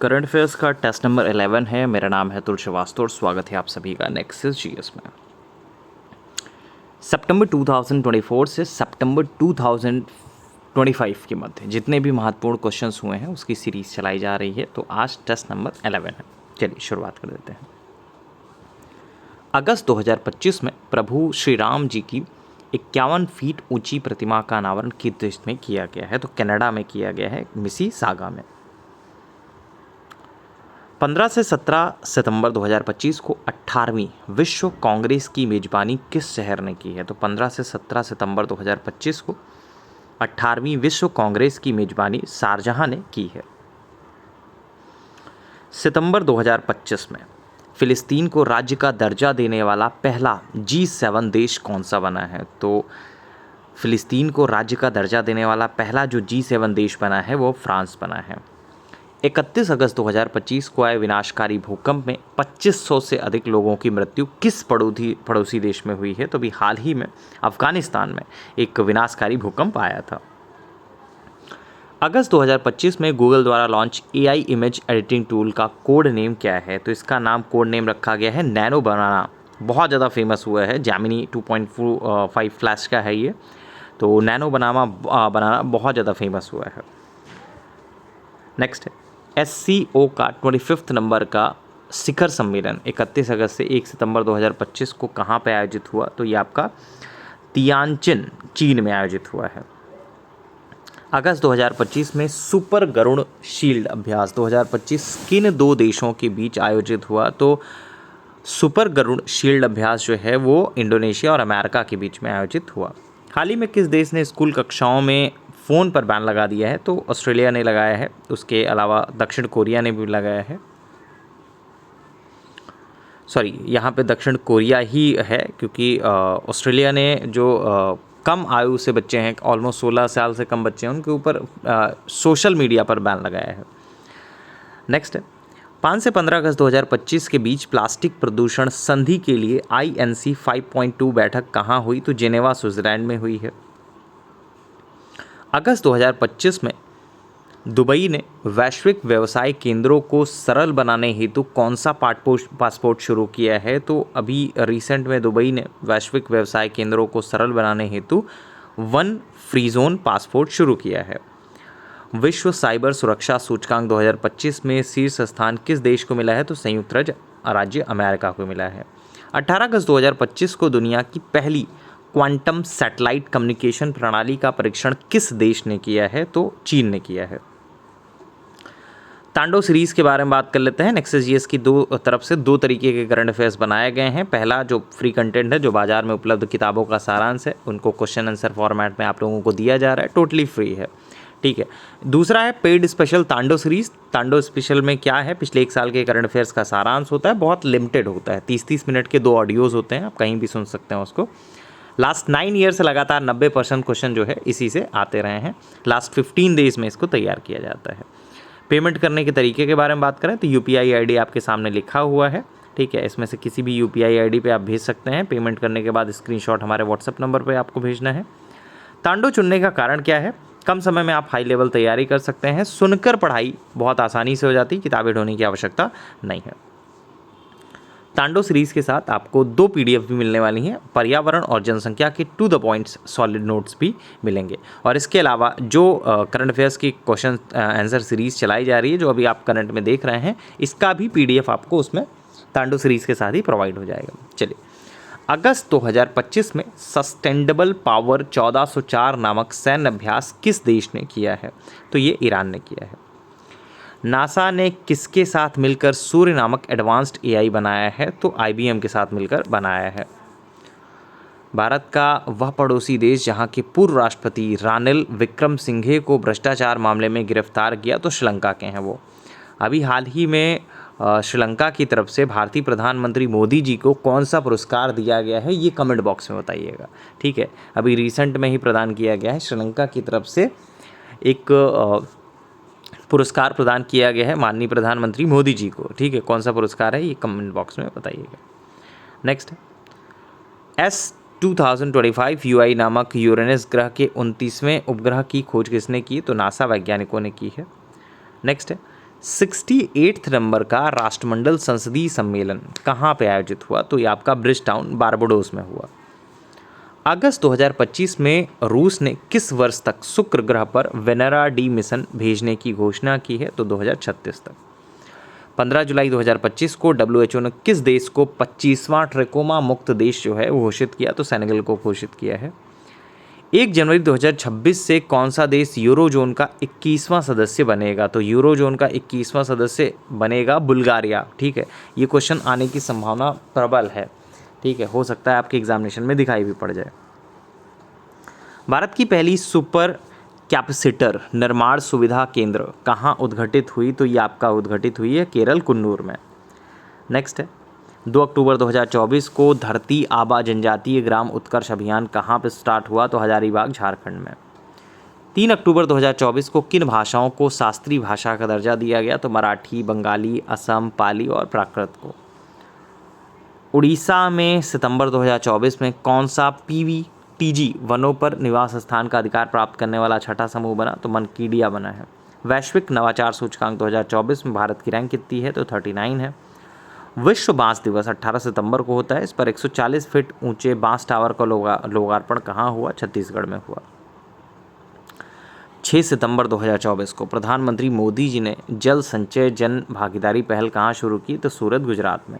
Current affairs का test number 11 है। मेरा नाम है अतुल श्रीवास्तव और स्वागत है आप सभी का नेक्सस जीएस में। सितंबर 2024 से सितंबर 2025 के मध्य जितने भी महत्वपूर्ण क्वेश्चंस हुए हैं उसकी सीरीज चलाई जा रही है। तो आज टेस्ट नंबर 11 है। चलिए शुरुआत कर देते हैं। अगस्त 2025 में प्रभु श्री राम जी की 51 फीट ऊंची प्रतिमा का अनावरण किस देश में किया गया है? तो कनाडा में किया गया है, मिसिसागा में। 15 से 17 सितंबर 2025 को 18वीं विश्व कांग्रेस की मेजबानी किस शहर ने की है? तो 15 से 17 सितंबर 2025 को 18वीं विश्व कांग्रेस की मेजबानी शारजाह ने की है। सितंबर 2025 में फिलिस्तीन को राज्य का दर्जा देने वाला पहला G7 देश कौन सा बना है? तो फिलिस्तीन को राज्य का दर्जा देने वाला पहला जो G7 देश बना है वो फ्रांस बना है। 31 अगस्त 2025 को आए विनाशकारी भूकंप में 2500 से अधिक लोगों की मृत्यु किस पड़ोसी देश में हुई है? तो अभी हाल ही में अफगानिस्तान में एक विनाशकारी भूकंप आया था। अगस्त 2025 में गूगल द्वारा launch AI image editing tool का कोड नेम क्या है? तो इसका नाम कोड नेम रखा गया है नैनो बनाना। बहुत ज़्यादा फेमस हुआ है, जेमिनी 2.5 फ्लैश का है ये। तो नैनो बनाना बहुत ज़्यादा फेमस हुआ है। नेक्स्ट है SCO का 25 नंबर का शिखर सम्मेलन 31 अगस्त से 1 सितंबर 2025 को कहाँ पर आयोजित हुआ? तो ये आपका तियानजिन चीन में आयोजित हुआ है। अगस्त 2025 में सुपर गरुड़ शील्ड अभ्यास 2025 किन दो देशों के बीच आयोजित हुआ? तो सुपर गरुड़ शील्ड अभ्यास जो है वो इंडोनेशिया और अमेरिका के बीच में आयोजित हुआ। हाल ही में किस देश ने स्कूल कक्षाओं में फ़ोन पर बैन लगा दिया है? तो ऑस्ट्रेलिया ने लगाया है। उसके अलावा दक्षिण कोरिया ने भी लगाया है। यहाँ पे दक्षिण कोरिया ही है क्योंकि ऑस्ट्रेलिया ने जो कम आयु से बच्चे हैं, ऑलमोस्ट 16 साल से कम बच्चे हैं, उनके ऊपर सोशल मीडिया पर बैन लगाया है। नेक्स्ट है 5 से 15 अगस्त 2025 के बीच प्लास्टिक प्रदूषण संधि के लिए INC 5.2 बैठक कहाँ हुई? तो जेनेवा स्विट्जरलैंड में हुई है। अगस्त 2025 में दुबई ने वैश्विक व्यवसाय केंद्रों को सरल बनाने हेतु कौन सा पासपोर्ट शुरू किया है? तो अभी रिसेंट में दुबई ने वैश्विक व्यवसाय केंद्रों को सरल बनाने हेतु वन फ्री जोन पासपोर्ट शुरू किया है। विश्व साइबर सुरक्षा सूचकांक 2025 में शीर्ष स्थान किस देश को मिला है? तो संयुक्त राज्य अमेरिका को मिला है। 18 अगस्त 2025 को दुनिया की पहली क्वांटम सैटेलाइट कम्युनिकेशन प्रणाली का परीक्षण किस देश ने किया है? तो चीन ने किया है। तांडव सीरीज़ के बारे में बात कर लेते हैं। नेक्सस जीएस की तरफ से दो तरीके के करंट अफेयर्स बनाए गए हैं। पहला जो फ्री कंटेंट है, जो बाजार में उपलब्ध किताबों का सारांश है, उनको क्वेश्चन आंसर फॉर्मेट में आप लोगों को दिया जा रहा है, टोटली फ्री है, ठीक है। दूसरा है पेड स्पेशल तांडव सीरीज़। तांडव स्पेशल में क्या है, पिछले 1 साल के करंट अफेयर्स का सारांश होता है, बहुत लिमिटेड होता है, 30-30 मिनट के 2 ऑडियोज़ होते हैं, आप कहीं भी सुन सकते हैं उसको। लास्ट 9 ईयर से लगातार 90% क्वेश्चन जो है इसी से आते रहे हैं। लास्ट 15 डेज़ में इसको तैयार किया जाता है। पेमेंट करने के तरीके के बारे में बात करें तो UPI ID आपके सामने लिखा हुआ है, ठीक है। इसमें से किसी भी UPI ID पे आप भेज सकते हैं। पेमेंट करने के बाद स्क्रीनशॉट हमारे WhatsApp नंबर पे आपको भेजना है। तांडव चुनने का कारण क्या है? कम समय में आप हाई लेवल तैयारी कर सकते हैं। सुनकर पढ़ाई बहुत आसानी से हो जाती है, किताबें ढूंढने की आवश्यकता नहीं है। तांडव सीरीज़ के साथ आपको 2 PDF भी मिलने वाली हैं। पर्यावरण और जनसंख्या के to the points solid notes भी मिलेंगे। और इसके अलावा जो करंट अफेयर्स की क्वेश्चन आंसर सीरीज़ चलाई जा रही है, जो अभी आप करंट में देख रहे हैं, इसका भी PDF आपको उसमें तांडव सीरीज़ के साथ ही प्रोवाइड हो जाएगा। चलिए, अगस्त 2025 में सस्टेनेबल पावर 1404 नामक सैन्य अभ्यास किस देश ने किया है? तो ये ईरान ने किया है। नासा ने किसके साथ मिलकर सूर्य नामक एडवांस्ड AI बनाया है? तो IBM के साथ मिलकर बनाया है। भारत का वह पड़ोसी देश जहां के पूर्व राष्ट्रपति रानिल विक्रमसिंघे को भ्रष्टाचार मामले में गिरफ्तार किया, तो श्रीलंका के हैं वो। अभी हाल ही में श्रीलंका की तरफ से भारतीय प्रधानमंत्री मोदी जी को कौन सा पुरस्कार दिया गया है, ये कमेंट बॉक्स में बताइएगा, ठीक है। अभी रिसेंट में ही प्रदान किया गया है, श्रीलंका की तरफ से एक पुरस्कार प्रदान किया गया है माननीय प्रधानमंत्री मोदी जी को, ठीक है। कौन सा पुरस्कार है ये कमेंट बॉक्स में बताइएगा। नेक्स्ट है S2025 UI नामक यूरेनस ग्रह के 29वें उपग्रह की खोज किसने की? तो नासा वैज्ञानिकों ने की है। नेक्स्ट है 68 नंबर का राष्ट्रमंडल संसदीय सम्मेलन कहाँ पे आयोजित हुआ? तो ये आपका ब्रिजटाउन बारबाडोस में हुआ। अगस्त 2025 में रूस ने किस वर्ष तक शुक्र ग्रह पर वेनेरा डी मिशन भेजने की घोषणा की है? तो 2036 तक। 15 जुलाई 2025 को WHO ने किस देश को 25वां ट्रैकोमा मुक्त देश जो है वो घोषित किया? तो सेनेगल को घोषित किया है। 1 जनवरी 2026 से कौन सा देश यूरोजोन का 21वां सदस्य बनेगा? तो यूरोजोन का 21वां सदस्य बनेगा बुल्गारिया। ठीक है, ये क्वेश्चन आने की संभावना प्रबल है। ठीक है, हो सकता है आपके एग्जामिनेशन में दिखाई भी पड़ जाए। भारत की पहली सुपर कैपेसिटर निर्माण सुविधा केंद्र कहाँ उद्घाटित हुई? तो ये आपका उद्घाटित हुई है केरल कुन्नूर में। नेक्स्ट है 2 अक्टूबर 2024 को धरती आबा जनजातीय ग्राम उत्कर्ष अभियान कहाँ पर स्टार्ट हुआ? तो हजारीबाग झारखंड में। 3 अक्टूबर 2024 को किन भाषाओं को शास्त्रीय भाषा का दर्जा दिया गया? तो मराठी, बंगाली, असम, पाली और प्राकृत को। उड़ीसा में सितंबर 2024 में कौन सा PVTG वनों पर निवास स्थान का अधिकार प्राप्त करने वाला छठा समूह बना? तो मनकीडिया बना है। वैश्विक नवाचार सूचकांक 2024 में भारत की रैंक कितनी है? तो 39 है। विश्व बांस दिवस 18 सितंबर को होता है। इस पर 140 फीट ऊंचे बांस टावर का लोकार्पण कहाँ हुआ? छत्तीसगढ़ में हुआ। 6 सितंबर 2024 को प्रधानमंत्री मोदी जी ने जल संचय जन भागीदारी पहल कहाँ शुरू की? तो सूरत, गुजरात में।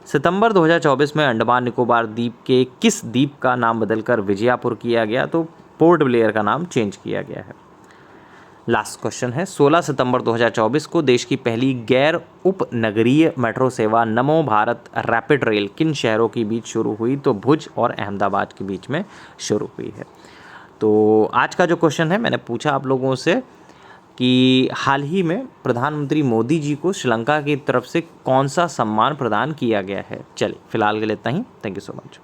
सितंबर 2024 में अंडमान निकोबार द्वीप के किस द्वीप का नाम बदलकर विजयपुर किया गया? तो पोर्ट ब्लेयर का नाम चेंज किया गया है। लास्ट क्वेश्चन है 16 सितंबर 2024 को देश की पहली गैर उपनगरीय मेट्रो सेवा नमो भारत रैपिड रेल किन शहरों के बीच शुरू हुई? तो भुज और अहमदाबाद के बीच में शुरू हुई है। तो आज का जो क्वेश्चन है मैंने पूछा आप लोगों से कि हाल ही में प्रधानमंत्री मोदी जी को श्रीलंका की तरफ से कौन सा सम्मान प्रदान किया गया है। चलिए फिलहाल के लिए इतना ही। Thank you so much.